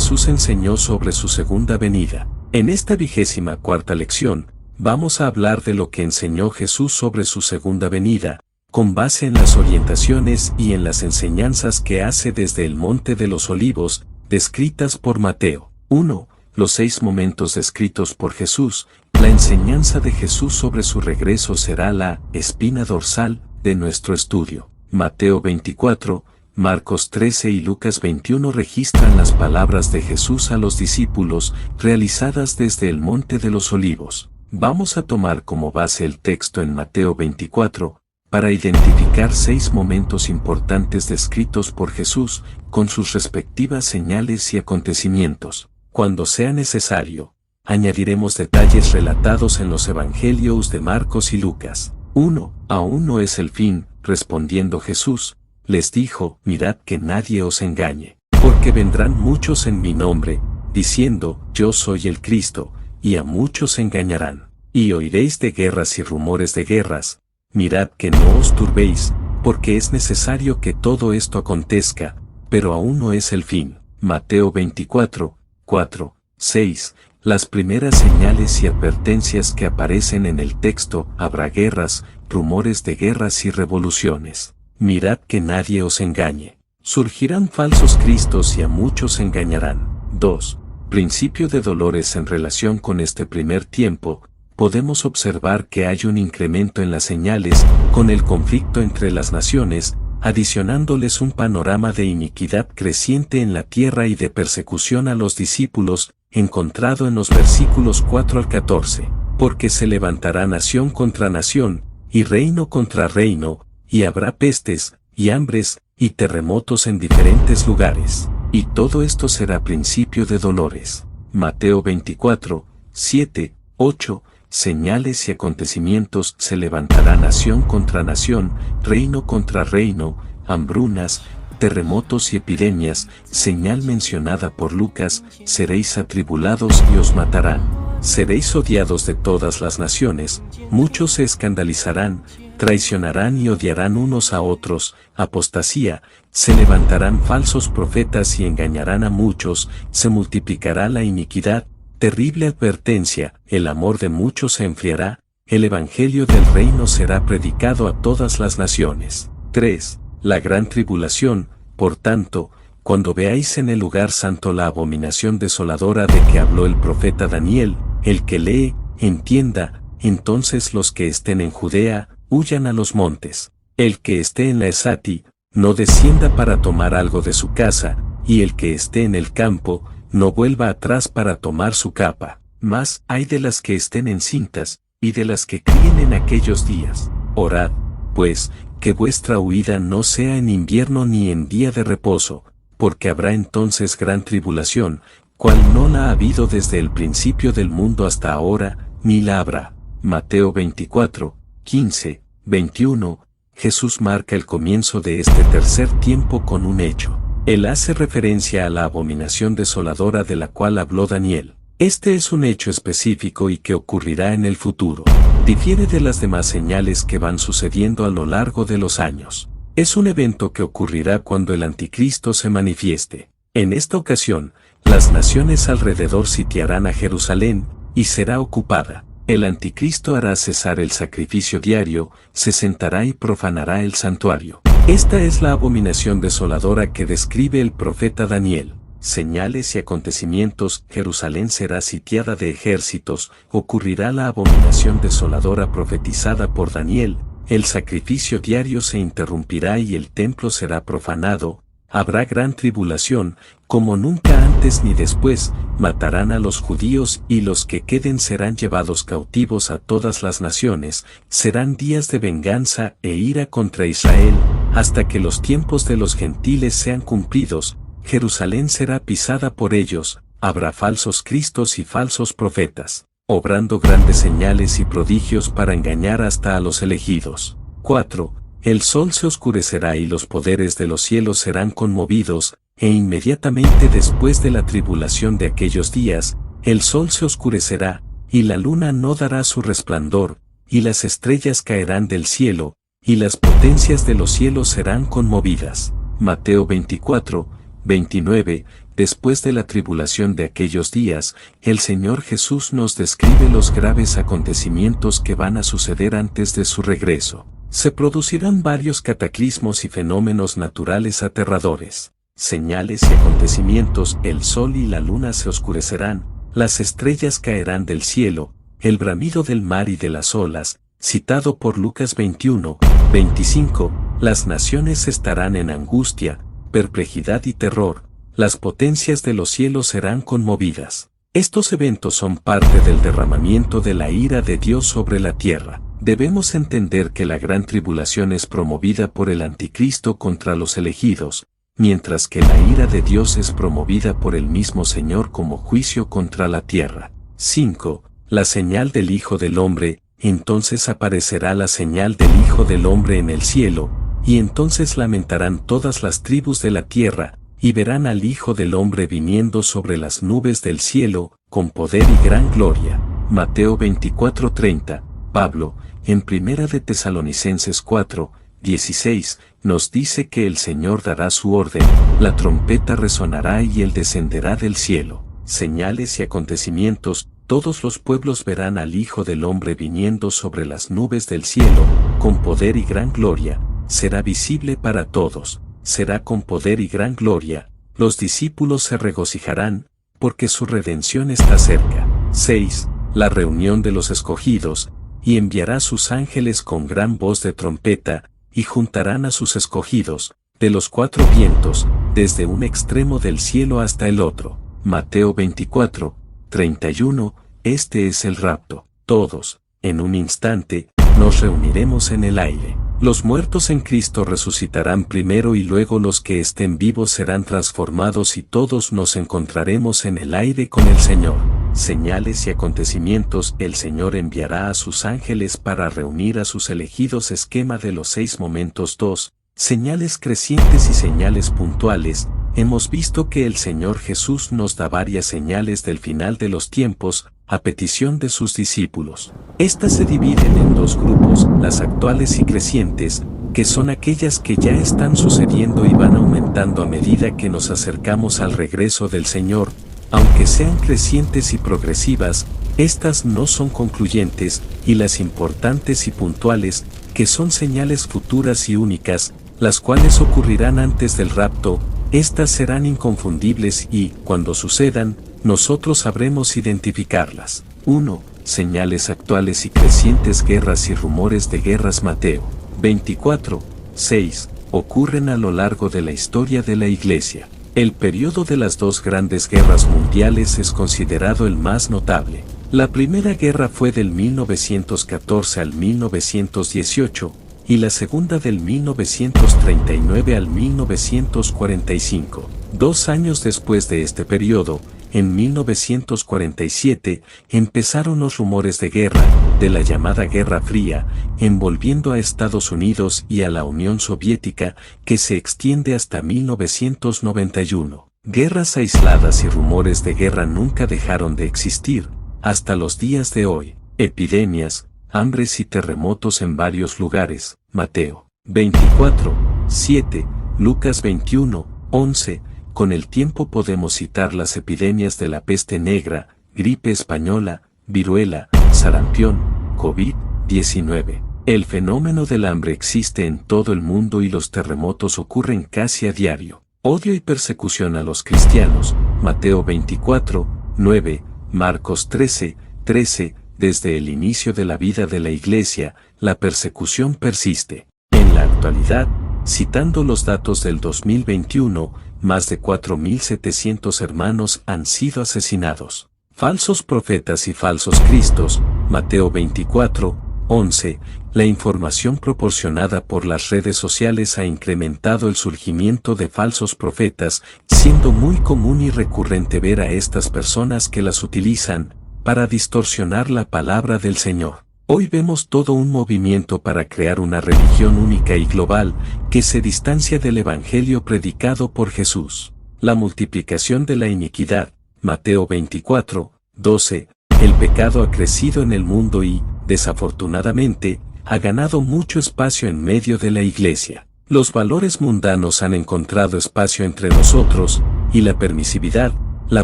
Jesús enseñó sobre su segunda venida. En esta 24ª lección, vamos a hablar de lo que enseñó Jesús sobre su segunda venida, con base en las orientaciones y en las enseñanzas que hace desde el Monte de los Olivos, descritas por Mateo. 1. Los 6 momentos descritos por Jesús. La enseñanza de Jesús sobre su regreso será la espina dorsal de nuestro estudio. Mateo 24, Marcos 13 y Lucas 21 registran las palabras de Jesús a los discípulos, realizadas desde el Monte de los Olivos. Vamos a tomar como base el texto en Mateo 24, para identificar 6 momentos importantes descritos por Jesús, con sus respectivas señales y acontecimientos. Cuando sea necesario, añadiremos detalles relatados en los Evangelios de Marcos y Lucas. 1. Aún no es el fin, respondiendo Jesús, les dijo, mirad que nadie os engañe, porque vendrán muchos en mi nombre, diciendo, yo soy el Cristo, y a muchos engañarán. Y oiréis de guerras y rumores de guerras, mirad que no os turbéis, porque es necesario que todo esto acontezca, pero aún no es el fin. Mateo 24, 4, 6. Las primeras señales y advertencias que aparecen en el texto, habrá guerras, rumores de guerras y revoluciones. Mirad que nadie os engañe. Surgirán falsos cristos y a muchos engañarán. 2. Principio de dolores. En relación con este primer tiempo, podemos observar que hay un incremento en las señales, con el conflicto entre las naciones, adicionándoles un panorama de iniquidad creciente en la tierra y de persecución a los discípulos, encontrado en los versículos 4 al 14. Porque se levantará nación contra nación, y reino contra reino, y habrá pestes, y hambres, y terremotos en diferentes lugares. Y todo esto será principio de dolores. Mateo 24, 7, 8. Señales y acontecimientos. Se levantará nación contra nación, reino contra reino, hambrunas, terremotos y epidemias. Señal mencionada por Lucas, seréis atribulados y os matarán. Seréis odiados de todas las naciones, muchos se escandalizarán, traicionarán y odiarán unos a otros. Apostasía. Se levantarán falsos profetas y engañarán a muchos, se multiplicará la iniquidad. Terrible advertencia, el amor de muchos se enfriará, el evangelio del reino será predicado a todas las naciones. 3. La gran tribulación. Por tanto, cuando veáis en el lugar santo la abominación desoladora de que habló el profeta Daniel, el que lee, entienda, entonces los que estén en Judea, huyan a los montes. El que esté en la Esati, no descienda para tomar algo de su casa, y el que esté en el campo, no vuelva atrás para tomar su capa. Mas hay de las que estén encintas, y de las que críen en aquellos días. Orad, pues, que vuestra huida no sea en invierno ni en día de reposo, porque habrá entonces gran tribulación, cual no la ha habido desde el principio del mundo hasta ahora, ni la habrá. Mateo 24, 15, 21. Jesús marca el comienzo de este tercer tiempo con un hecho. Él hace referencia a la abominación desoladora de la cual habló Daniel. Este es un hecho específico y que ocurrirá en el futuro. Difiere de las demás señales que van sucediendo a lo largo de los años. Es un evento que ocurrirá cuando el anticristo se manifieste. En esta ocasión, las naciones alrededor sitiarán a Jerusalén, y será ocupada. El anticristo hará cesar el sacrificio diario, se sentará y profanará el santuario. Esta es la abominación desoladora que describe el profeta Daniel. Señales y acontecimientos. Jerusalén será sitiada de ejércitos, ocurrirá la abominación desoladora profetizada por Daniel, el sacrificio diario se interrumpirá y el templo será profanado, habrá gran tribulación, como nunca antes ni después, matarán a los judíos y los que queden serán llevados cautivos a todas las naciones, serán días de venganza e ira contra Israel, hasta que los tiempos de los gentiles sean cumplidos. Jerusalén será pisada por ellos, habrá falsos cristos y falsos profetas, obrando grandes señales y prodigios para engañar hasta a los elegidos. 4. El sol se oscurecerá y los poderes de los cielos serán conmovidos, e inmediatamente después de la tribulación de aquellos días, el sol se oscurecerá, y la luna no dará su resplandor, y las estrellas caerán del cielo, y las potencias de los cielos serán conmovidas. Mateo 24, 29. después de la tribulación de aquellos días, el Señor Jesús nos describe los graves acontecimientos que van a suceder antes de su regreso. Se producirán varios cataclismos y fenómenos naturales aterradores. Señales y acontecimientos: el sol y la luna se oscurecerán, las estrellas caerán del cielo, el bramido del mar y de las olas, citado por Lucas 21, 25, las naciones estarán en angustia, perplejidad y terror, las potencias de los cielos serán conmovidas. Estos eventos son parte del derramamiento de la ira de Dios sobre la tierra. Debemos entender que la gran tribulación es promovida por el anticristo contra los elegidos, mientras que la ira de Dios es promovida por el mismo Señor como juicio contra la tierra. 5. La señal del Hijo del Hombre. Entonces aparecerá la señal del Hijo del Hombre en el cielo, y entonces lamentarán todas las tribus de la tierra, y verán al Hijo del Hombre viniendo sobre las nubes del cielo, con poder y gran gloria. Mateo 24:30. Pablo, en 1 de Tesalonicenses 4, 16, nos dice que el Señor dará su orden, la trompeta resonará y Él descenderá del cielo. Señales y acontecimientos: todos los pueblos verán al Hijo del Hombre viniendo sobre las nubes del cielo, con poder y gran gloria. Será visible para todos, será con poder y gran gloria. Los discípulos se regocijarán, porque su redención está cerca. 6. La reunión de los escogidos: y enviará sus ángeles con gran voz de trompeta, y juntarán a sus escogidos, de los cuatro vientos, desde un extremo del cielo hasta el otro. Mateo 24, 31, este es el rapto. Todos, en un instante, nos reuniremos en el aire. Los muertos en Cristo resucitarán primero y luego los que estén vivos serán transformados y todos nos encontraremos en el aire con el Señor. Señales y acontecimientos: el Señor enviará a sus ángeles para reunir a sus elegidos. Esquema de los 6 momentos. 2. Señales crecientes y señales puntuales. Hemos visto que el Señor Jesús nos da varias señales del final de los tiempos, a petición de sus discípulos. Estas se dividen en 2 grupos: las actuales y crecientes, que son aquellas que ya están sucediendo y van aumentando a medida que nos acercamos al regreso del Señor. Aunque sean crecientes y progresivas, estas no son concluyentes, y las importantes y puntuales, que son señales futuras y únicas, las cuales ocurrirán antes del rapto. Estas serán inconfundibles y, cuando sucedan, nosotros sabremos identificarlas. 1. Señales actuales y crecientes: guerras y rumores de guerras. Mateo 24, 6. Ocurren a lo largo de la historia de la Iglesia. El periodo de las 2 grandes guerras mundiales es considerado el más notable. La primera guerra fue del 1914 al 1918, y la segunda del 1939 al 1945. 2 años después de este periodo, en 1947, empezaron los rumores de guerra, de la llamada Guerra Fría, envolviendo a Estados Unidos y a la Unión Soviética, que se extiende hasta 1991. Guerras aisladas y rumores de guerra nunca dejaron de existir, hasta los días de hoy. Epidemias, hambres y terremotos en varios lugares. Mateo 24, 7, Lucas 21, 11. Con el tiempo podemos citar las epidemias de la peste negra, gripe española, viruela, sarampión, COVID-19. El fenómeno del hambre existe en todo el mundo y los terremotos ocurren casi a diario. Odio y persecución a los cristianos. Mateo 24, 9, Marcos 13, 13. Desde el inicio de la vida de la Iglesia, la persecución persiste. En la actualidad, citando los datos del 2021, más de 4.700 hermanos han sido asesinados. Falsos profetas y falsos cristos. Mateo 24, 11. La información proporcionada por las redes sociales ha incrementado el surgimiento de falsos profetas, siendo muy común y recurrente ver a estas personas que las utilizan para distorsionar la palabra del Señor. Hoy vemos todo un movimiento para crear una religión única y global que se distancia del evangelio predicado por Jesús. La multiplicación de la iniquidad. Mateo 24, 12. El pecado ha crecido en el mundo y, desafortunadamente, ha ganado mucho espacio en medio de la Iglesia. Los valores mundanos han encontrado espacio entre nosotros, y la permisividad, la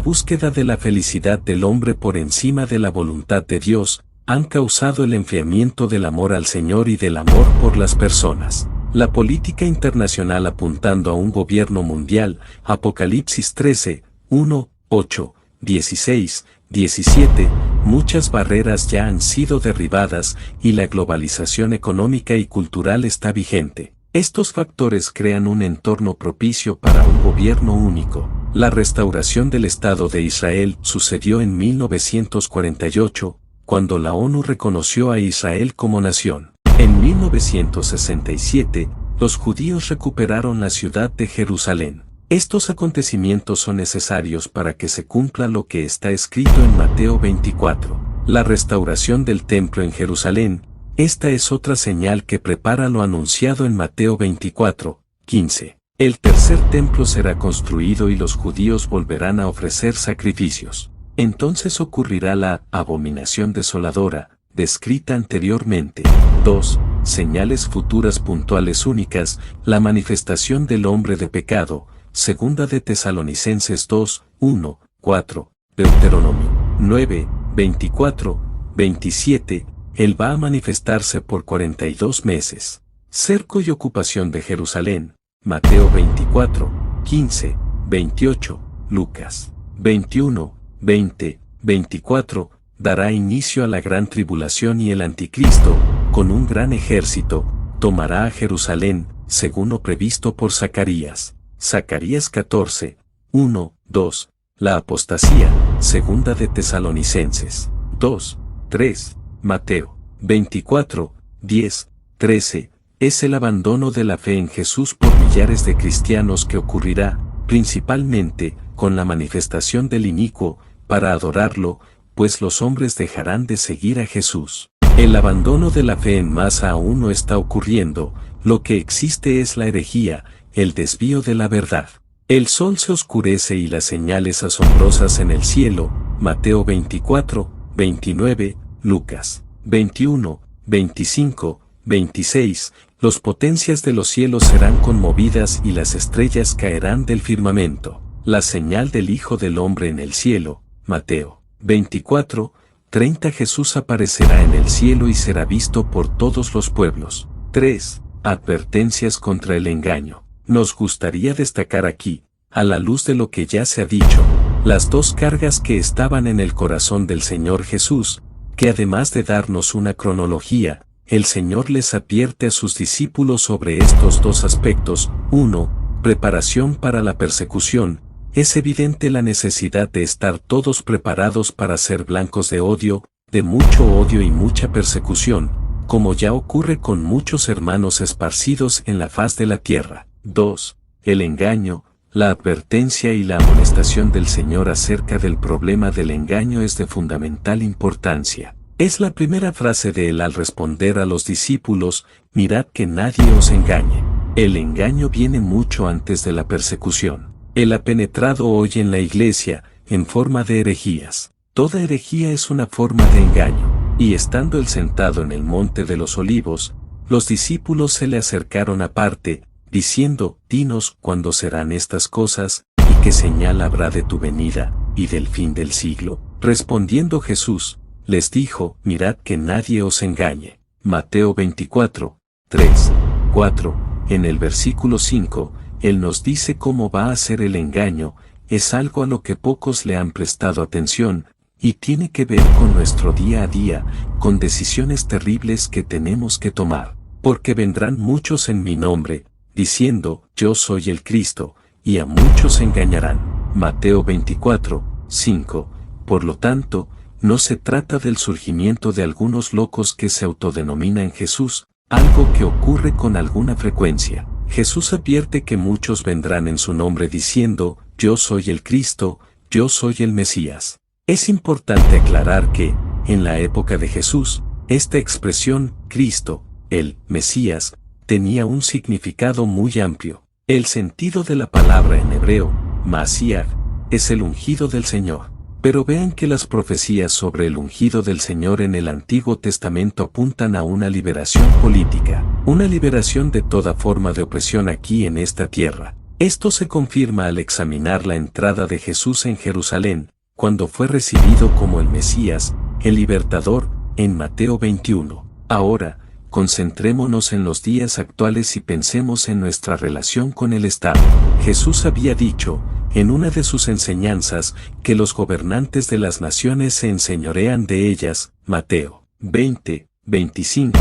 búsqueda de la felicidad del hombre por encima de la voluntad de Dios, han causado el enfriamiento del amor al Señor y del amor por las personas. La política internacional apuntando a un gobierno mundial, Apocalipsis 13, 1, 8, 16, 17, muchas barreras ya han sido derribadas y la globalización económica y cultural está vigente. Estos factores crean un entorno propicio para un gobierno único. La restauración del Estado de Israel sucedió en 1948, cuando la ONU reconoció a Israel como nación. En 1967, los judíos recuperaron la ciudad de Jerusalén. Estos acontecimientos son necesarios para que se cumpla lo que está escrito en Mateo 24. La restauración del templo en Jerusalén, esta es otra señal que prepara lo anunciado en Mateo 24, 15. El tercer templo será construido y los judíos volverán a ofrecer sacrificios. Entonces ocurrirá la abominación desoladora, descrita anteriormente. 2. Señales futuras puntuales únicas, la manifestación del hombre de pecado, segunda de Tesalonicenses 2, 1, 4, Deuteronomio 9, 24, 27, Él va a manifestarse por 42 meses. Cerco y ocupación de Jerusalén, Mateo 24, 15, 28, Lucas 21, 20, 24, dará inicio a la gran tribulación y el anticristo, con un gran ejército, tomará a Jerusalén, según lo previsto por Zacarías. Zacarías 14, 1, 2, la apostasía, segunda de Tesalonicenses 2, 3, Mateo 24, 10, 13, es el abandono de la fe en Jesús por millares de cristianos que ocurrirá, principalmente, con la manifestación del inicuo, para adorarlo, pues los hombres dejarán de seguir a Jesús. El abandono de la fe en masa aún no está ocurriendo, lo que existe es la herejía, el desvío de la verdad. El sol se oscurece y las señales asombrosas en el cielo, Mateo 24, 29, Lucas 21, 25, 26, los potencias de los cielos serán conmovidas y las estrellas caerán del firmamento. La señal del Hijo del Hombre en el cielo, Mateo 24, 30 Jesús aparecerá en el cielo y será visto por todos los pueblos. 3. Advertencias contra el engaño. Nos gustaría destacar aquí, a la luz de lo que ya se ha dicho, las dos cargas que estaban en el corazón del Señor Jesús, que además de darnos una cronología, el Señor les advierte a sus discípulos sobre estos dos aspectos. 1. Preparación para la persecución. Es evidente la necesidad de estar todos preparados para ser blancos de odio, de mucho odio y mucha persecución, como ya ocurre con muchos hermanos esparcidos en la faz de la tierra. 2. El engaño, la advertencia y la amonestación del Señor acerca del problema del engaño es de fundamental importancia. Es la primera frase de Él al responder a los discípulos: mirad que nadie os engañe. El engaño viene mucho antes de la persecución. Él ha penetrado hoy en la iglesia, en forma de herejías. Toda herejía es una forma de engaño. Y estando él sentado en el monte de los olivos, los discípulos se le acercaron aparte, diciendo: dinos cuándo serán estas cosas, y qué señal habrá de tu venida, y del fin del siglo. Respondiendo Jesús, les dijo: mirad que nadie os engañe. Mateo 24, 3, 4. En el versículo 5, Él nos dice cómo va a ser el engaño. Es algo a lo que pocos le han prestado atención, y tiene que ver con nuestro día a día, con decisiones terribles que tenemos que tomar. Porque vendrán muchos en mi nombre, diciendo: yo soy el Cristo, y a muchos engañarán. Mateo 24, 5. Por lo tanto, no se trata del surgimiento de algunos locos que se autodenominan Jesús, algo que ocurre con alguna frecuencia. Jesús advierte que muchos vendrán en su nombre diciendo: yo soy el Cristo, yo soy el Mesías. Es importante aclarar que, en la época de Jesús, esta expresión, Cristo, el Mesías, tenía un significado muy amplio. El sentido de la palabra en hebreo, Mashiach, es el ungido del Señor. Pero vean que las profecías sobre el ungido del Señor en el Antiguo Testamento apuntan a una liberación política, una liberación de toda forma de opresión aquí en esta tierra. Esto se confirma al examinar la entrada de Jesús en Jerusalén, cuando fue recibido como el Mesías, el Libertador, en Mateo 21. Ahora, concentrémonos en los días actuales y pensemos en nuestra relación con el Estado. Jesús había dicho, en una de sus enseñanzas, que los gobernantes de las naciones se enseñorean de ellas, Mateo 20:25,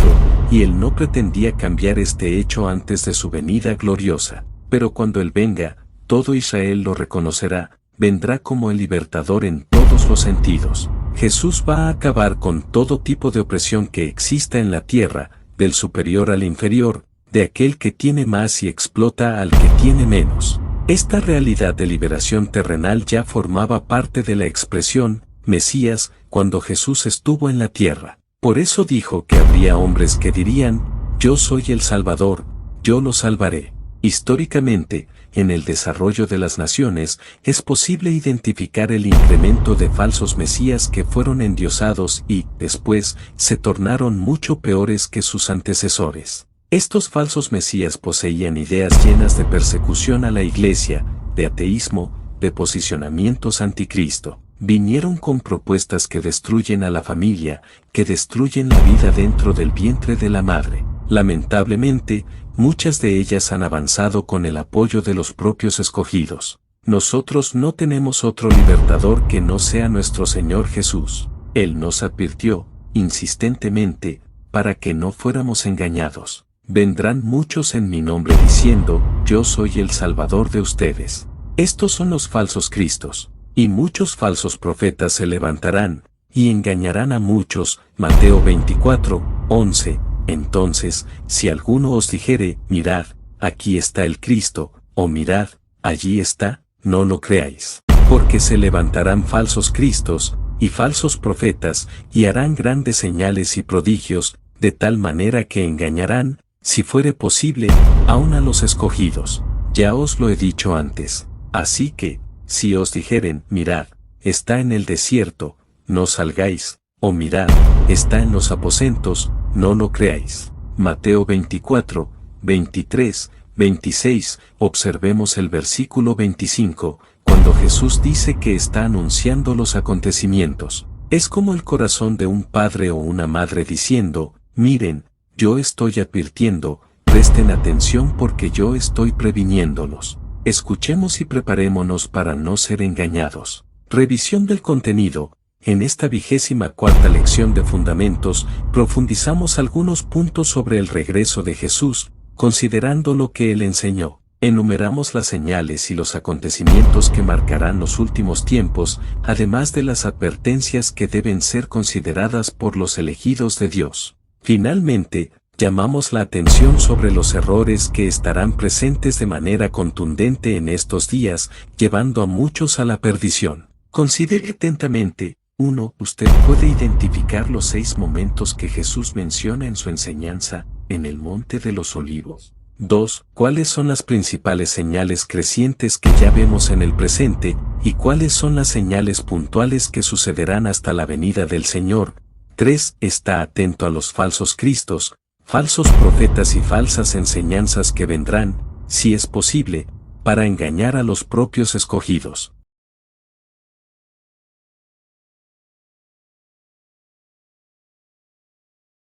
y él no pretendía cambiar este hecho antes de su venida gloriosa. Pero cuando él venga, todo Israel lo reconocerá, vendrá como el libertador en todos los sentidos. Jesús va a acabar con todo tipo de opresión que exista en la tierra, del superior al inferior, de aquel que tiene más y explota al que tiene menos. Esta realidad de liberación terrenal ya formaba parte de la expresión Mesías cuando Jesús estuvo en la tierra. Por eso dijo que habría hombres que dirían, yo soy el Salvador, yo lo salvaré. Históricamente, en el desarrollo de las naciones, es posible identificar el incremento de falsos mesías que fueron endiosados y, después, se tornaron mucho peores que sus antecesores. Estos falsos mesías poseían ideas llenas de persecución a la iglesia, de ateísmo, de posicionamientos anticristo. Vinieron con propuestas que destruyen a la familia, que destruyen la vida dentro del vientre de la madre. Lamentablemente, muchas de ellas han avanzado con el apoyo de los propios escogidos. Nosotros no tenemos otro libertador que no sea nuestro Señor Jesús. Él nos advirtió, insistentemente, para que no fuéramos engañados. Vendrán muchos en mi nombre diciendo, yo soy el Salvador de ustedes. Estos son los falsos Cristos. Y muchos falsos profetas se levantarán, y engañarán a muchos. Mateo 24:11. Entonces, si alguno os dijere, mirad, aquí está el Cristo, o mirad, allí está, no lo creáis. Porque se levantarán falsos Cristos, y falsos profetas, y harán grandes señales y prodigios, de tal manera que engañarán, si fuere posible, aun a los escogidos. Ya os lo he dicho antes. Así que, si os dijeren, mirad, está en el desierto, no salgáis, o mirad, está en los aposentos, no lo creáis. Mateo 24:23-26. Observemos el versículo 25, cuando Jesús dice que está anunciando los acontecimientos. Es como el corazón de un padre o una madre diciendo, miren, yo estoy advirtiendo, presten atención porque yo estoy previniéndolos. Escuchemos y preparémonos para no ser engañados. Revisión del contenido. En esta 24ª lección de Fundamentos, profundizamos algunos puntos sobre el regreso de Jesús, considerando lo que él enseñó. Enumeramos las señales y los acontecimientos que marcarán los últimos tiempos, además de las advertencias que deben ser consideradas por los elegidos de Dios. Finalmente, llamamos la atención sobre los errores que estarán presentes de manera contundente en estos días, llevando a muchos a la perdición. Considere atentamente. 1. Usted puede identificar los 6 momentos que Jesús menciona en su enseñanza, en el Monte de los Olivos. 2. ¿Cuáles son las principales señales crecientes que ya vemos en el presente, y cuáles son las señales puntuales que sucederán hasta la venida del Señor? 3. Está atento a los falsos Cristos, falsos profetas y falsas enseñanzas que vendrán, si es posible, para engañar a los propios escogidos.